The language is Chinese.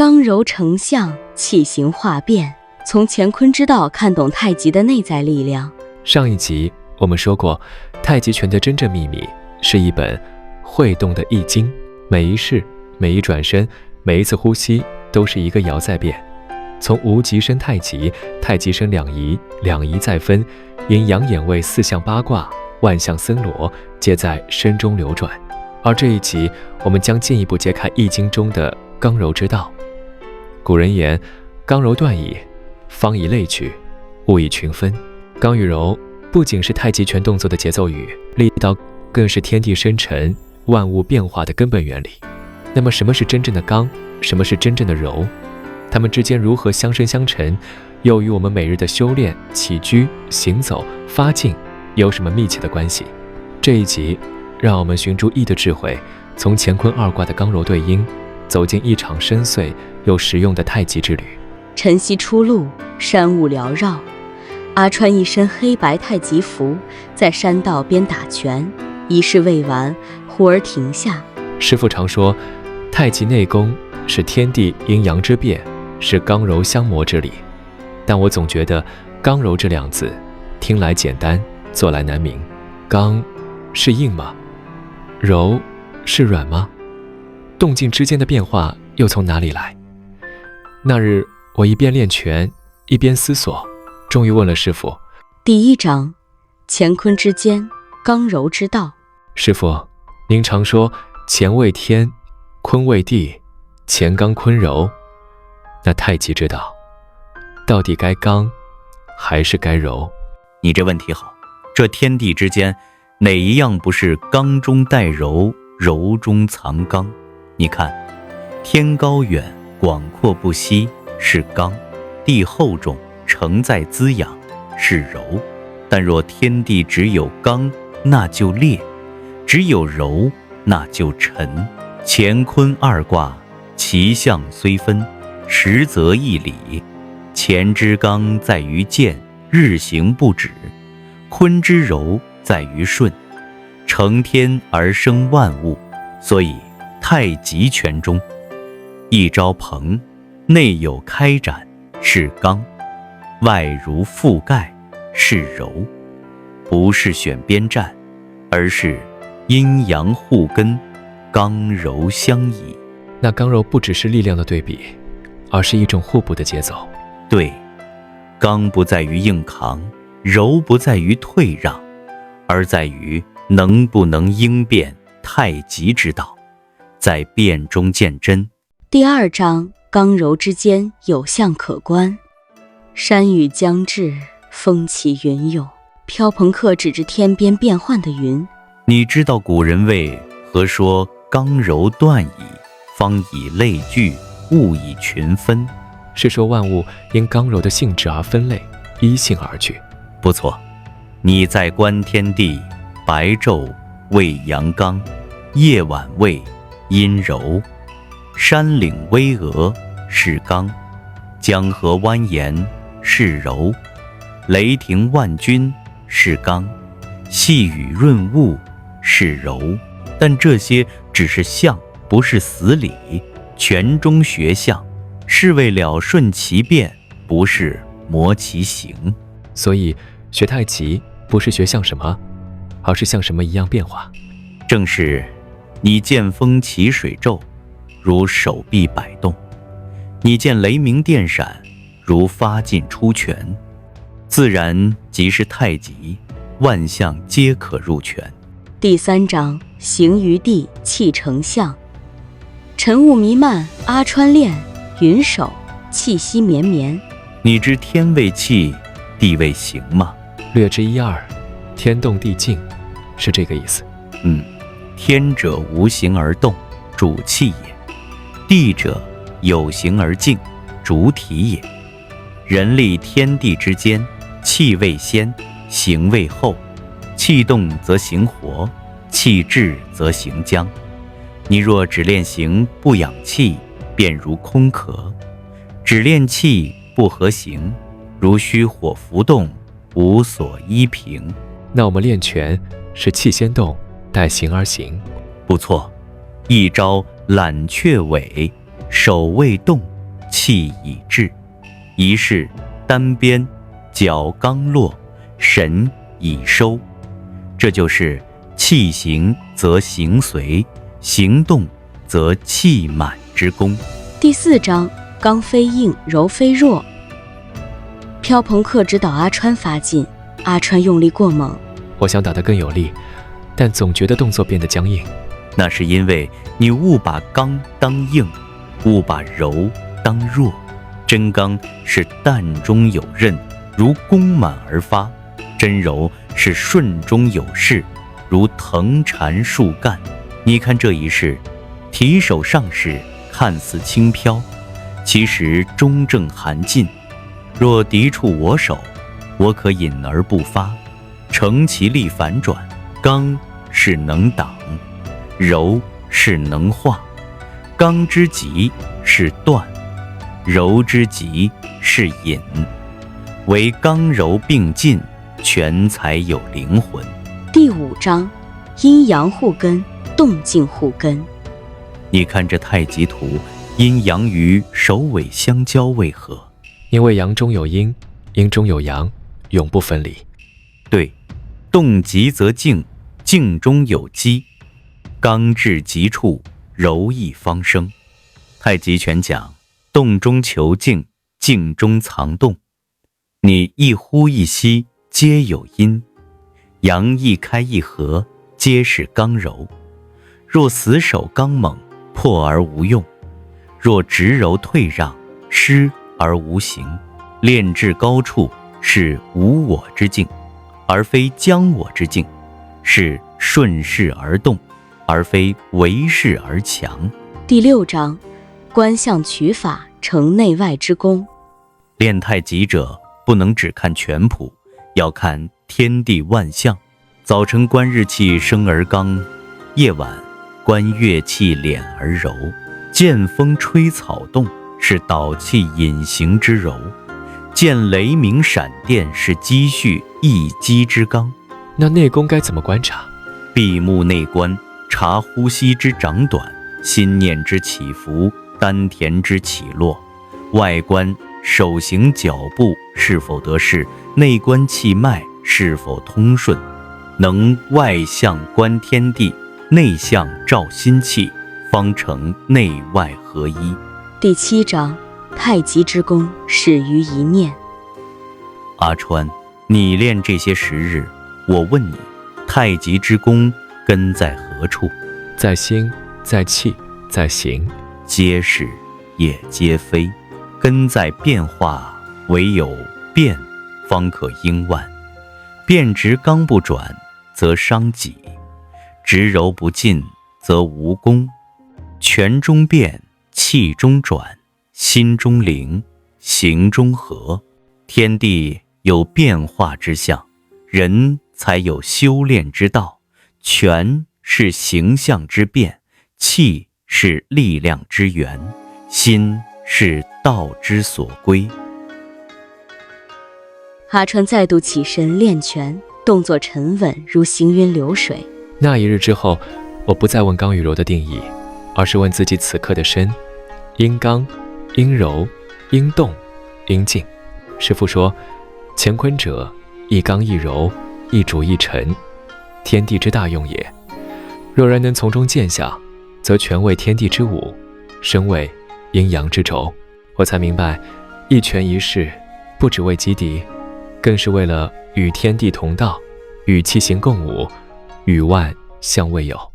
刚柔成象，气形化变，从乾坤之道看懂太极的内在力量。上一集我们说过，太极拳的真正秘密是一本会动的易经，每一式、每一转身、每一次呼吸都是一个爻在变。从无极生太极，太极生两仪，两仪再分，阴阳眼位四象八卦，万象森罗，皆在身中流转。而这一集我们将进一步揭开易经中的刚柔之道。古人言，刚柔断矣，方以类聚，物以群分。刚与柔不仅是太极拳动作的节奏语，力道更是天地生成、万物变化的根本原理。那么什么是真正的刚？什么是真正的柔？它们之间如何相生相成？又与我们每日的修炼、起居、行走、发劲有什么密切的关系？这一集让我们寻诸易的智慧，从乾坤二卦的刚柔对应，走进一场深邃又实用的太极之旅。晨曦初露，山雾缭绕，阿川一身黑白太极服，在山道边打拳，仪式未完，忽而停下。师父常说，太极内功是天地阴阳之变，是刚柔相磨之理。但我总觉得刚柔这两字听来简单，做来难明。刚是硬吗？柔是软吗？动静之间的变化又从哪里来？那日我一边练拳一边思索，终于问了师父。第一章，乾坤之间，刚柔之道。师父，您常说乾为天，坤为地，乾刚坤柔，那太极之道到底该刚还是该柔？你这问题好，这天地之间哪一样不是刚中带柔，柔中藏刚？你看，天高远，广阔不息是刚，地厚重，承载滋养是柔。但若天地只有刚，那就烈；只有柔，那就沉。乾坤二卦，其象虽分，实则一理。乾之刚在于健，日行不止；坤之柔在于顺，承天而生万物。所以太极拳中，一招蓬，内有开展是刚，外如覆盖是柔。不是选边站，而是阴阳互根，刚柔相宜。那刚柔不只是力量的对比，而是一种互补的节奏。对，刚不在于硬扛，柔不在于退让，而在于能不能应变太极之道，在变中见真。第二章，刚柔之间有象可观。山雨将至，风起云涌，飘蓬客指着天边变幻的云。你知道古人为何说刚柔断矣，方以类聚，物以群分？是说万物因刚柔的性质而分类，依性而聚。不错，你在观天地，白昼为阳刚，夜晚为阴柔。山岭巍峨是刚，江河蜿蜒是柔。雷霆万钧是刚，细雨润物是柔。但这些只是象，不是死理。拳中学象，是为了顺其变，不是磨其形。所以学太极不是学像什么，而是像什么一样变化。正是你见风起水骤，如手臂摆动；你见雷鸣电闪，如发劲出拳。自然即是太极，万象皆可入拳。第三章，行于地，气成象。晨雾弥漫，阿川练，云手，气息绵绵。你知天为气，地为形吗？略知一二，天动地静，是这个意思。天者无形而动，主气也；地者有形而静，主体也。人立天地之间，气为先，形为后。气动则形活，气滞则形僵。你若只练形不养气，便如空壳；只练气不合形，如虚火浮动，无所依凭。那我们练拳是气先动，待形而行。不错，一招揽雀尾，手未动气已至，一是单边，角刚落，神已收。这就是气行则形随，行动则气满之功。第4章，刚非硬，柔非弱。飘朋克指导阿川发劲，阿川用力过猛，我想打得更有力，但总觉得动作变得僵硬。那是因为你误把刚当硬，误把柔当弱。真刚是淡中有韧，如弓满而发；真柔是顺中有势，如藤缠树干。你看这一式，提手上势，看似轻飘，其实中正含劲。若敌触我手，我可隐而不发，乘其力反转。刚是能挡，柔是能化。刚之极是断，柔之极是隐。唯刚柔并进，全才有灵魂。第5章，阴阳互根，动静互根。你看这太极图，阴阳与首尾相交为何？因为阳中有阴，阴中有阳，永不分离。对，动极则静，静中有机，刚至极处，柔意方生。太极拳讲动中求静，静中藏动。你一呼一吸皆有阴，阳一开一合皆是刚柔。若死守刚猛，破而无用；若直柔退让，失而无形。练至高处是无我之境，而非将我之境，是顺势而动，而非为势而强。第6章，观象取法，成内外之功。练太极者不能只看拳谱，要看天地万象。早晨观日气生而刚，夜晚观月气敛而柔。见风吹草动，是导气隐形之柔；见雷鸣闪电，是积蓄一击之刚。那内功该怎么观察？闭目内观，察呼吸之长短，心念之起伏，丹田之起落。外观手行脚步是否得势，内观气脉是否通顺。能外向观天地，内向照心气，方成内外合一。第7章，太极之功始于一念。阿川，你练这些时日，我问你，太极之功根在何处？在心，在气，在形，皆是也皆非。根在变化，唯有变方可应万。变直刚不转，则伤己；直柔不进，则无功。拳中变，气中转，心中灵，形中合。天地有变化之象，人才有修炼之道。拳是形象之变，气是力量之源，心是道之所归。阿川再度起身练拳，动作沉稳如行云流水。那一日之后，我不再问刚与柔的定义，而是问自己此刻的身：阴刚、阴柔、阴动、阴静。师父说，乾坤者，一刚一柔，一主一沉，天地之大用也。若然能从中见效，则拳为天地之武，身为阴阳之轴。我才明白，一拳一式，不只为击敌，更是为了与天地同道，与气行共舞，与万相为友。